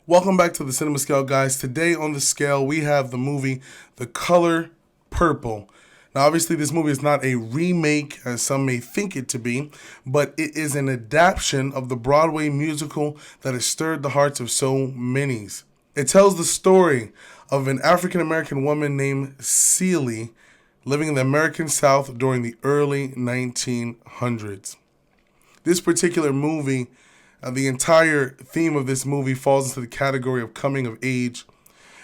Welcome back to the Cinema Scale, guys. Today on the scale, we have the movie The Color Purple. Now, obviously, this movie is not a remake, as some may think it to be, but it is an adaptation of the Broadway musical that has stirred the hearts of so many. It tells the story of an African-American woman named Celie living in the American South during the early 1900s. This particular movie, the entire theme of this movie falls into the category of coming of age.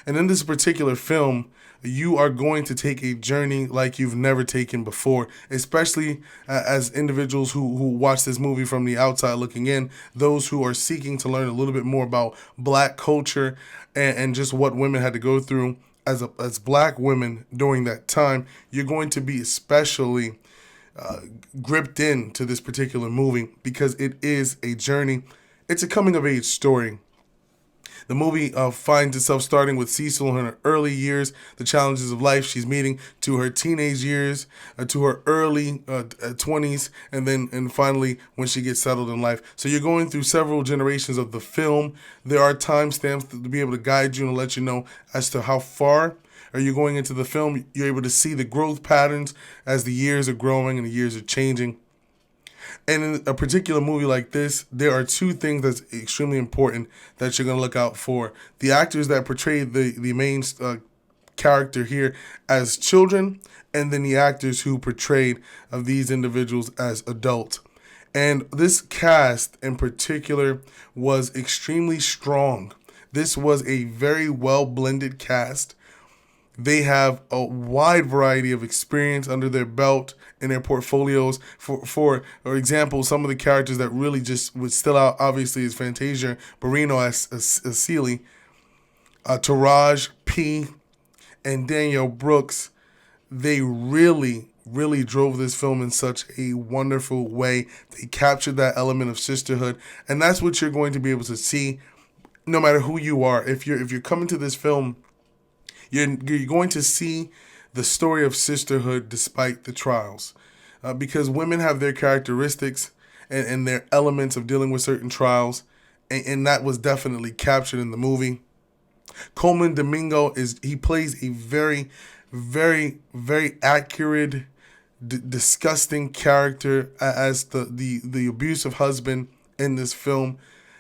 And in this particular film, you are going to take a journey like you've never taken before, especially as individuals who watch this movie from the outside looking in, those who are seeking to learn a little bit more about black culture and just what women had to go through as black women during that time. You're going to be especially gripped into this particular movie because it is a journey. It's a coming of age story. The movie finds itself starting with Cecil in her early years, the challenges of life she's meeting, to her teenage years, to her early 20s, and finally when she gets settled in life. So you're going through several generations of the film. There are timestamps to be able to guide you and let you know as to how far are you going into the film. You're able to see the growth patterns as the years are growing and the years are changing. And in a particular movie like this, there are two things that's extremely important that you're going to look out for. The actors that portray the main character here as children, and then the actors who portrayed of these individuals as adults. And this cast in particular was extremely strong. This was a very well blended cast. They have a wide variety of experience under their belt in their portfolios. For example, some of the characters that really just would still out, obviously, is Fantasia Barrino as Celie, Taraj P., and Danielle Brooks. They really drove this film in such a wonderful way. They captured that element of sisterhood, and that's what you're going to be able to see no matter who you are. If you're coming to this film, you're going to see the story of sisterhood despite the trials. Because women have their characteristics and their elements of dealing with certain trials, and that was definitely captured in the movie. Coleman Domingo he plays a very, very, very accurate, disgusting character as the abusive husband in this film.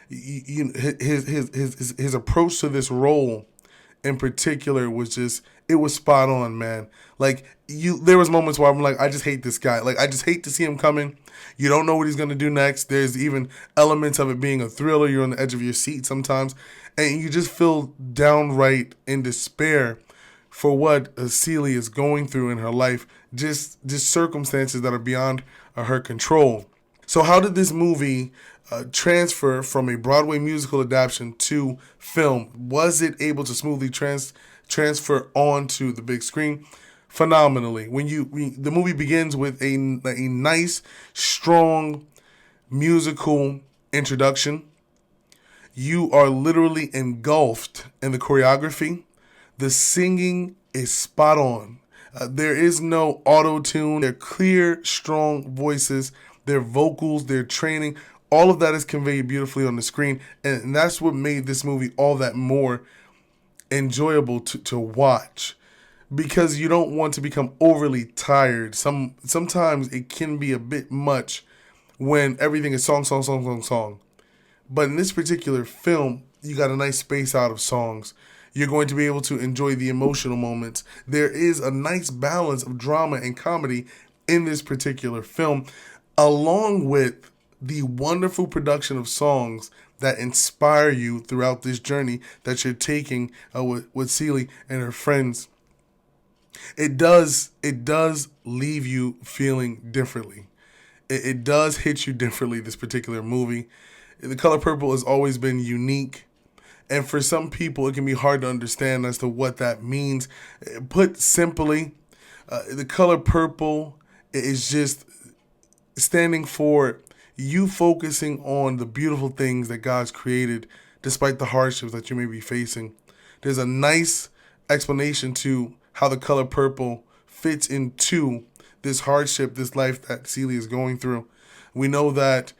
His approach to this role in particular was it was spot on, man. There was moments where I'm like, I just hate this guy. Like, I just hate to see him coming. You don't know what he's gonna do next. There's even elements of it being a thriller. You're on the edge of your seat sometimes, and you just feel downright in despair for what Celie is going through in her life. Just circumstances that are beyond her control. So how did this movie transfer from a Broadway musical adaptation to film? Was it able to smoothly transfer onto the big screen? Phenomenally. The movie begins with a nice, strong musical introduction. You are literally engulfed in the choreography. The singing is spot on. There is no auto-tune. They're clear, strong voices. Their vocals, their training, all of that is conveyed beautifully on the screen. And that's what made this movie all that more enjoyable to watch. Because you don't want to become overly tired. Sometimes it can be a bit much when everything is song, song, song, song, song. But in this particular film, you got a nice space out of songs. You're going to be able to enjoy the emotional moments. There is a nice balance of drama and comedy in this particular film, along with the wonderful production of songs that inspire you throughout this journey that you're taking with Celie and her friends. It does leave you feeling differently. It does hit you differently, this particular movie. The Color Purple has always been unique. And for some people, it can be hard to understand as to what that means. Put simply, the color purple is just standing for you focusing on the beautiful things that God's created despite the hardships that you may be facing. There's a nice explanation to how the color purple fits into this hardship, this life that Celie is going through. We know that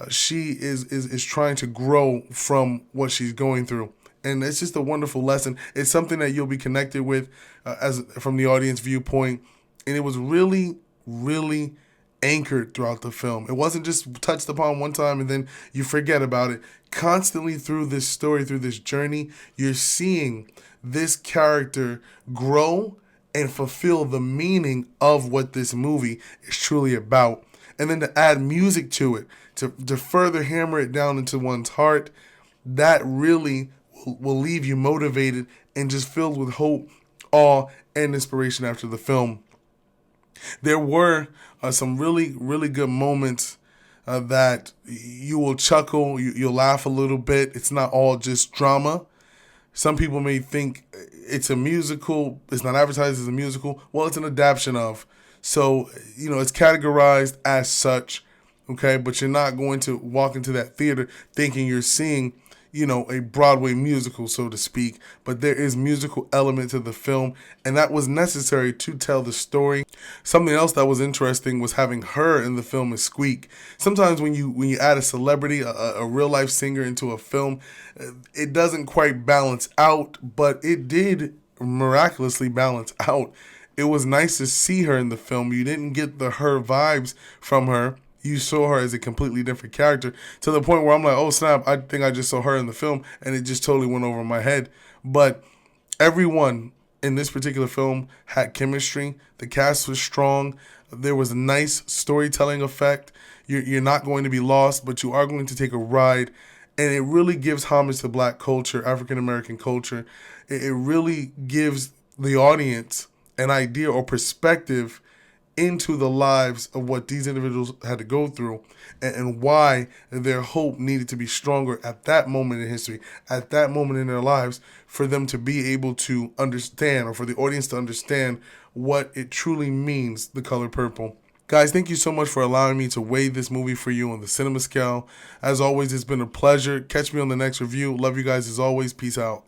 she is trying to grow from what she's going through. And it's just a wonderful lesson. It's something that you'll be connected with as from the audience viewpoint, and it was really, really anchored throughout the film. It wasn't just touched upon one time and then you forget about it. Constantly through this story, through this journey, you're seeing this character grow and fulfill the meaning of what this movie is truly about. And then to add music to it, to further hammer it down into one's heart, that really will leave you motivated and just filled with hope, awe, and inspiration after the film. There were some really, really good moments that you will chuckle, you'll laugh a little bit. It's not all just drama. Some people may think it's a musical. It's not advertised as a musical. Well, it's an adaptation of. So, it's categorized as such, okay? But you're not going to walk into that theater thinking you're seeing, a Broadway musical, so to speak. But there is musical element to the film, and that was necessary to tell the story. Something else that was interesting was having her in the film as Squeak. Sometimes when you add a celebrity, a real life singer into a film, it doesn't quite balance out, but it did miraculously balance out. It was nice to see her in the film. You didn't get the her vibes from her. You saw her as a completely different character to the point where I'm like, oh snap, I think I just saw her in the film, and it just totally went over my head. But everyone in this particular film had chemistry. The cast was strong. There was a nice storytelling effect. You're not going to be lost, but you are going to take a ride. And it really gives homage to Black culture, African American culture. It really gives the audience an idea or perspective into the lives of what these individuals had to go through, and why their hope needed to be stronger at that moment in history, at that moment in their lives, for them to be able to understand, or for the audience to understand what it truly means, the color purple. Guys, thank you so much for allowing me to weigh this movie for you on the cinema scale. As always, it's been a pleasure. Catch me on the next review. Love you guys as always. Peace out.